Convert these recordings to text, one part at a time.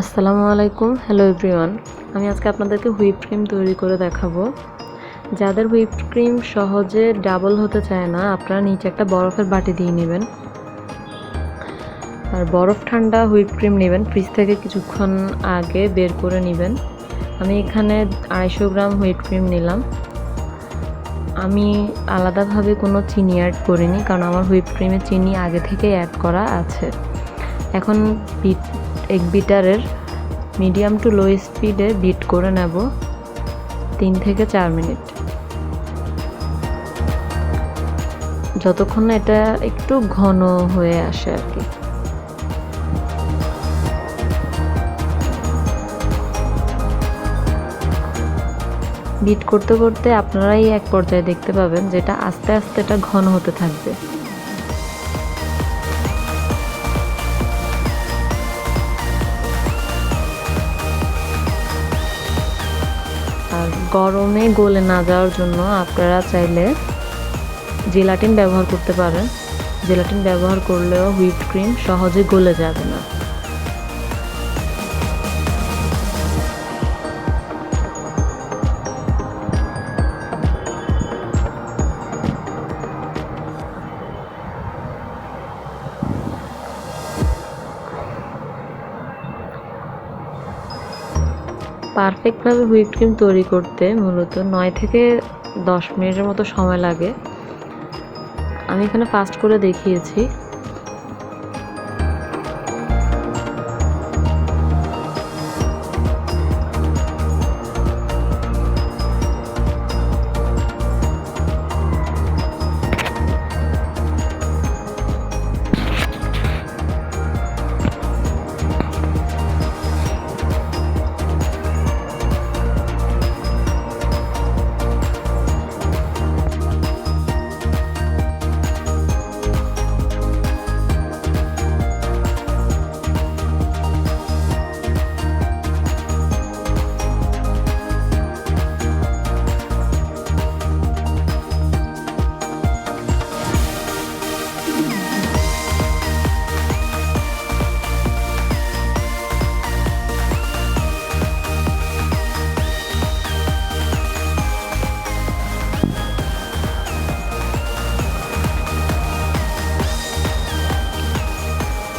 আসসালামু আলাইকুম, hello everyone. আমি আজকে আপনাদেরকে হুইপ ক্রিম তৈরি করে দেখাবো। যাদের হুইপ ক্রিম সহজে ডাবল হতে চায় না, আপনারা নিচে একটা বরফের বাটি দিয়ে নেবেন। আর বরফ ঠান্ডা হুইপ ক্রিম নেবেন, ফ্রিজ থেকে কিছুক্ষণ আগে বের করে নেবেন। আমি এখানে 250 গ্রাম হুইপ ক্রিম নিলাম। আমি আলাদাভাবে কোনো চিনি অ্যাড করিনি, কারণ আমার হুইপ ক্রিমে চিনি আগে থেকেই অ্যাড করা আছে। এখন এগ বিটারের মিডিয়াম টু লো স্পিডে বিট করে নেব 3 থেকে 4 মিনিট, যতক্ষণ না এটা একটু ঘন হয়ে আসে আর কি। বিট করতে করতে আপনারাই এক পর্যায়ে দেখতে পাবেন যেটা আস্তে আস্তে এটা ঘন হতে থাকবে। আর গরমে গলে না যাওয়ার জন্য আপনারা চাইলে জেলাটিন ব্যবহার করতে পারেন। জেলাটিন ব্যবহার করলেও হুইপ ক্রিম সহজে গলে যাবে না। পারফেক্টভাবে হুইপ ক্রিম তৈরি করতে মূলত 9 থেকে 10 মিনিটের মতো সময় লাগে। আমি এখানে ফাস্ট করে দেখিয়েছি।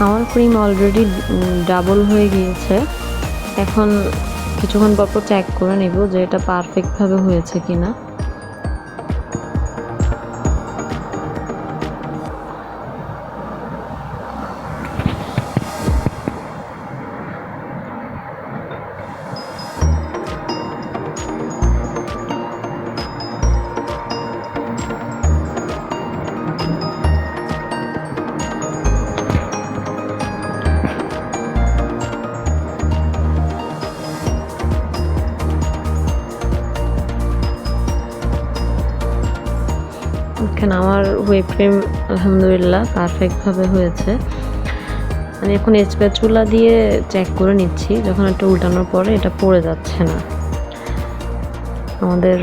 আমার ক্রিম অলরেডি ডাবল হয়ে গিয়েছে। এখন কিছুক্ষণ পর চেক করে নিব যে এটা পারফেক্টভাবে হয়েছে কিনা। এখানে আমার হুইপ ক্রিম আলহামদুলিল্লাহ পারফেক্টভাবে হয়েছে। আমি এখন স্প্যাচুলা দিয়ে চেক করে নিচ্ছি, যখন এটা উল্টানোর পরে এটা পড়ে যাচ্ছে না। আমাদের